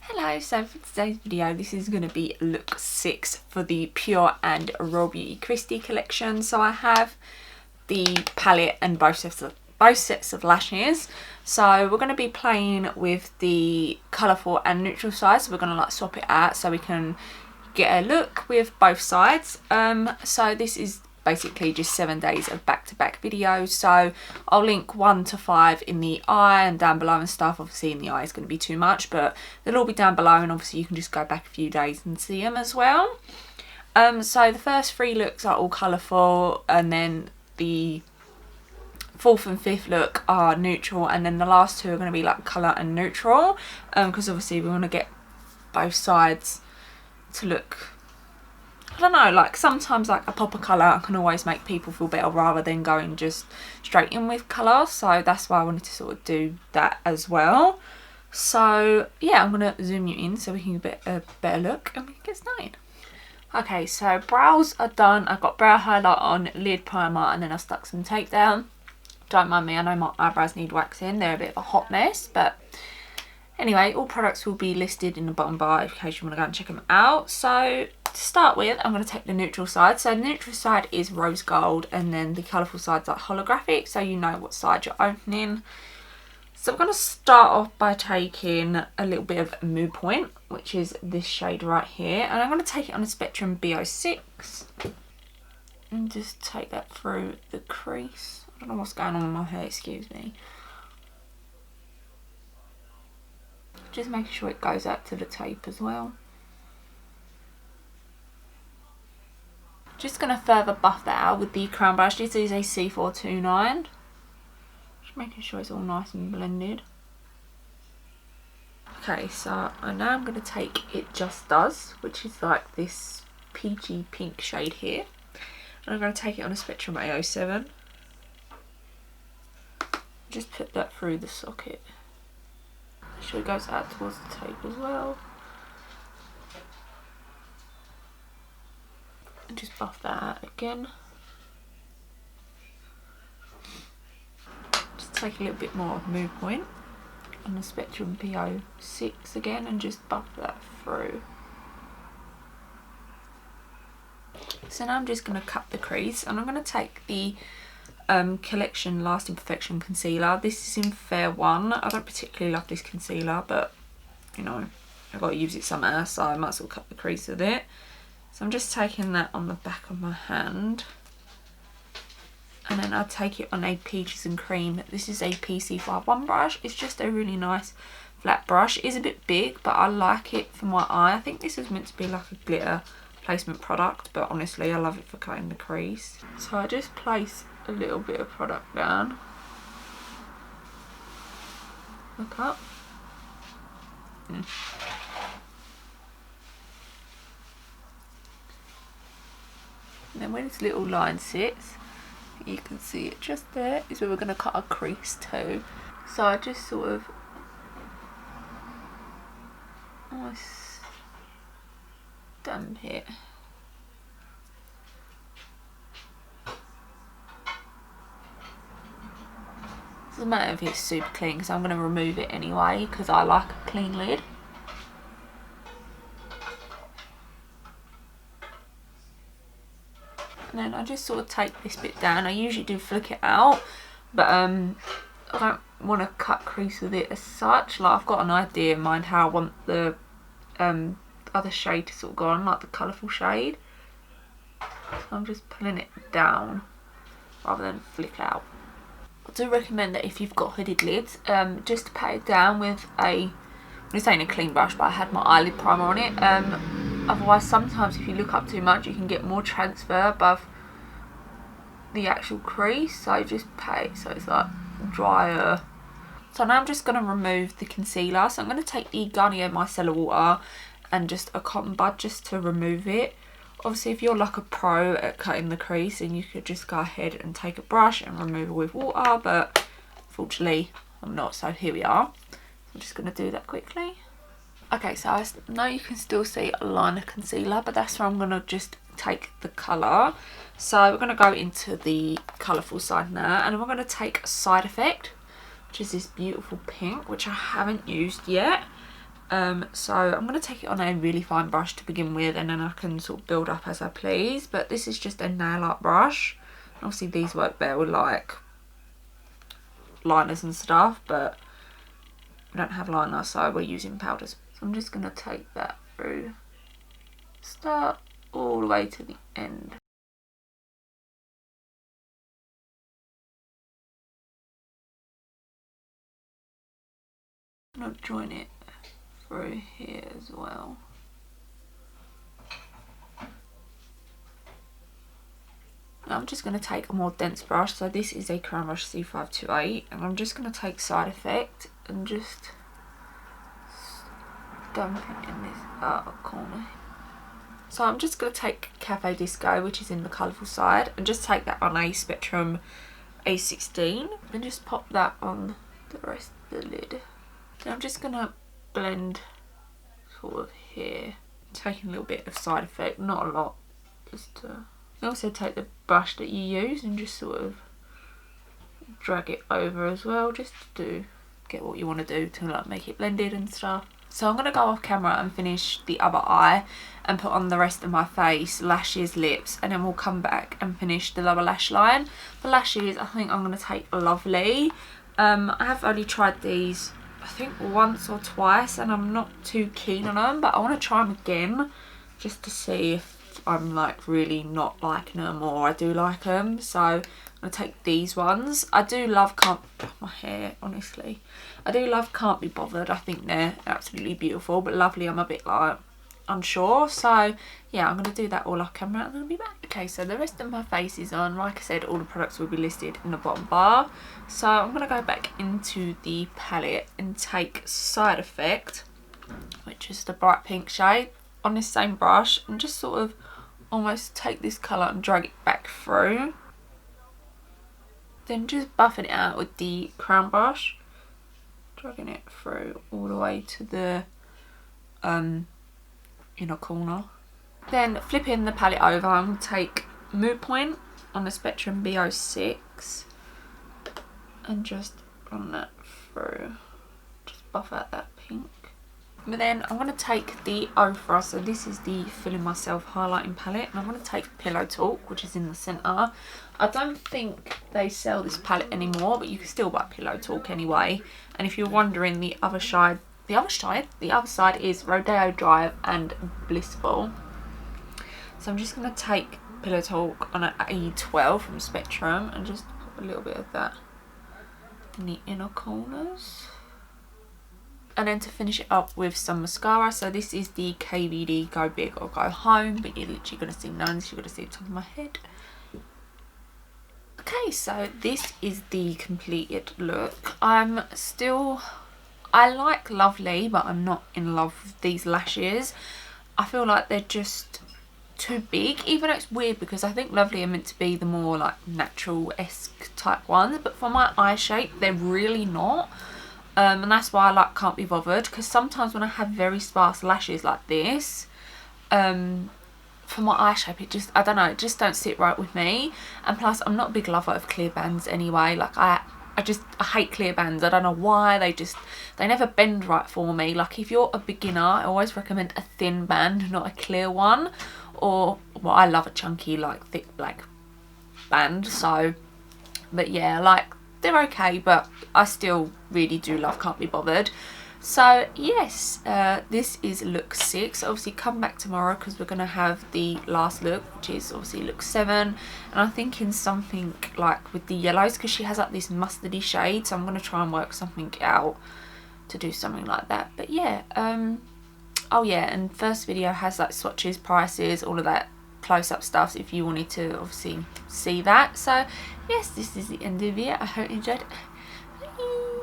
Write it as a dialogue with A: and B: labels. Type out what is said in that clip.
A: Hello, so for today's video this is going to be look 6 for the Pure and RawBeautyKristi collection. So I have the palette and both sets of lashes. So we're going to be playing with the colourful and neutral sides. So we're going to like swap it out so we can get a look with both sides. So this is basically just 7 days of back-to-back videos, so I'll link 1 to 5 in the eye and down below and stuff. Obviously in the eye is going to be too much, but they'll all be down below, and obviously you can just go back a few days and see them as well. So the first 3 looks are all colourful, and then the 4th and 5th look are neutral, and then the last 2 are going to be like colour and neutral, because obviously we want to get both sides to look, I don't know, like sometimes like a pop of colour can always make people feel better rather than going just straight in with colour. So that's why I wanted to sort of do that as well. So yeah, I'm going to zoom you in so we can get a better look and we can get started. Okay, so brows are done. I've got brow highlight on, lid primer, and then I stuck some tape down. Don't mind me, I know my eyebrows need waxing. They're a bit of a hot mess, but anyway, all products will be listed in the bottom bar in case you want to go and check them out. So to start with, I'm going to take the neutral side. So the neutral side is rose gold, and then the colourful side's like holographic, so you know what side you're opening. So I'm going to start off by taking a little bit of Mood Point, which is this shade right here, and I'm going to take it on a Spectrum B06 and just take that through the crease. I don't know what's going on with my hair, excuse me. Just making sure it goes out to the tape as well. Just going to further buff that out with the crown brush. This is a C429. Just making sure it's all nice and blended. Okay, so now I'm going to take It Just Does, which is like this peachy pink shade here. And I'm going to take it on a Spectrum A07. Just put that through the socket. Make sure it goes out towards the tape as well. And just buff that out again. Just take a little bit more of Mood Point on the Spectrum P06 again and just buff that through. So now I'm just going to cut the crease, and I'm going to take the Collection Lasting Perfection concealer. This is in Fair 1. I don't particularly love this concealer, but you know, I've got to use it somewhere, so I might as well cut the crease with it. So I'm just taking that on the back of my hand, and then I take it on a Peaches and Cream. This is a PC51 brush. It's just a really nice flat brush. It is a bit big, but I like it for my eye. I think this is meant to be like a glitter placement product, but honestly I love it for cutting the crease. So I just place a little bit of product down. Look up. And then where this little line sits, you can see it just there, is where we're going to cut a crease too. So I just sort of almost damp it. It doesn't matter if it's super clean because I'm going to remove it anyway because I like a clean lid. And then I just sort of take this bit down. I usually do flick it out, but I don't want to cut crease with it as such. Like, I've got an idea in mind how I want the other shade to sort of go on, like the colourful shade. So I'm just pulling it down rather than flick out. I do recommend that if you've got hooded lids, just to pat it down with a, this ain't a clean brush, but I had my eyelid primer on it. Otherwise, sometimes if you look up too much, you can get more transfer above the actual crease. So just pat it so it's like drier. So now I'm just going to remove the concealer. So I'm going to take the Garnier Micellar Water and just a cotton bud just to remove it. Obviously, if you're like a pro at cutting the crease, then you could just go ahead and take a brush and remove it with water, but unfortunately I'm not, so here we are. I'm just going to do that quickly. Okay, so I know you can still see a line of concealer, but that's where I'm going to just take the colour. So we're going to go into the colourful side now, and we're going to take Side Effect, which is this beautiful pink, which I haven't used yet. So I'm going to take it on a really fine brush to begin with, and then I can sort of build up as I please. But this is just a nail art brush. Obviously these work better with like liners and stuff, but we don't have liners, so we're using powders. So I'm just going to take that through, start all the way to the end. I'm going to join it through here as well. Now I'm just going to take a more dense brush, so this is a Crown Brush C528, and I'm just going to take Side Effect and just dump it in this outer corner. So I'm just going to take Cafe Disco, which is in the colourful side, and just take that on a Spectrum A16 and just pop that on the rest of the lid. Then I'm just going to blend sort of here, taking a little bit of Side Effect, not a lot, just to... Also take the brush that you use and just sort of drag it over as well, just to get what you want to do to like make it blended and stuff. So I'm going to go off camera and finish the other eye and put on the rest of my face, lashes, lips, and then we'll come back and finish the lower lash line. The lashes, I think I'm going to take Lovely. I have only tried these I think once or twice and I'm not too keen on them, but I want to try them again just to see if I'm like really not liking them or I do like them. So I'm going to take these ones. I do love my hair, honestly. I do love Can't Be Bothered. I think they're absolutely beautiful, but Lovely I'm a bit like unsure. So yeah, I'm going to do that all off camera and then I'll be back. Okay, so the rest of my face is on. Like I said, all the products will be listed in the bottom bar. So I'm going to go back into the palette and take Side Effect, which is the bright pink shade, on this same brush, and just sort of almost take this colour and drag it back through. Then just buffing it out with the Crown Brush, dragging it through all the way to the inner corner. Then flipping the palette over, I'm going to take Mood Point on the Spectrum B06 and just run that through. Just buff out that pink. But then I'm going to take the Ochre, so this is the Feeling Myself highlighting palette, and I'm going to take Pillow Talk, which is in the centre. I don't think they sell this palette anymore, but you can still buy Pillow Talk anyway. And if you're wondering, the other side is Rodeo Drive and Blissful. So I'm just going to take Pillow Talk on an A12 from Spectrum and just put a little bit of that in the inner corners. And then to finish it up with some mascara, so this is the KVD Go Big or Go Home, but you're literally going to see none, so you're going to see the top of my head. Okay, so this is the completed look. I like Lovely, but I'm not in love with these lashes. I feel like they're just too big, even though it's weird because I think Lovely are meant to be the more like natural-esque type ones, but for my eye shape, they're really not. And that's why I like Can't Be Bothered, because sometimes when I have very sparse lashes like this, for my eye shape, it just, I don't know, it just don't sit right with me. And plus, I'm not a big lover of clear bands anyway. Like I hate clear bands. I don't know why, they never bend right for me. Like if you're a beginner, I always recommend a thin band, not a clear one. Or, well, I love a chunky, like thick black band. So, but yeah, like, they're okay, but I still really do love Can't Be Bothered. So yes, this is look 6. Obviously come back tomorrow because we're going to have the last look, which is obviously look 7, and I'm thinking something like with the yellows because she has like this mustardy shade, so I'm going to try and work something out to do something like that. But yeah, oh yeah, and first video has like swatches, prices, all of that close-up stuff if you wanted to obviously see that. So yes, this is the end of the video. I hope you enjoyed it. Bye.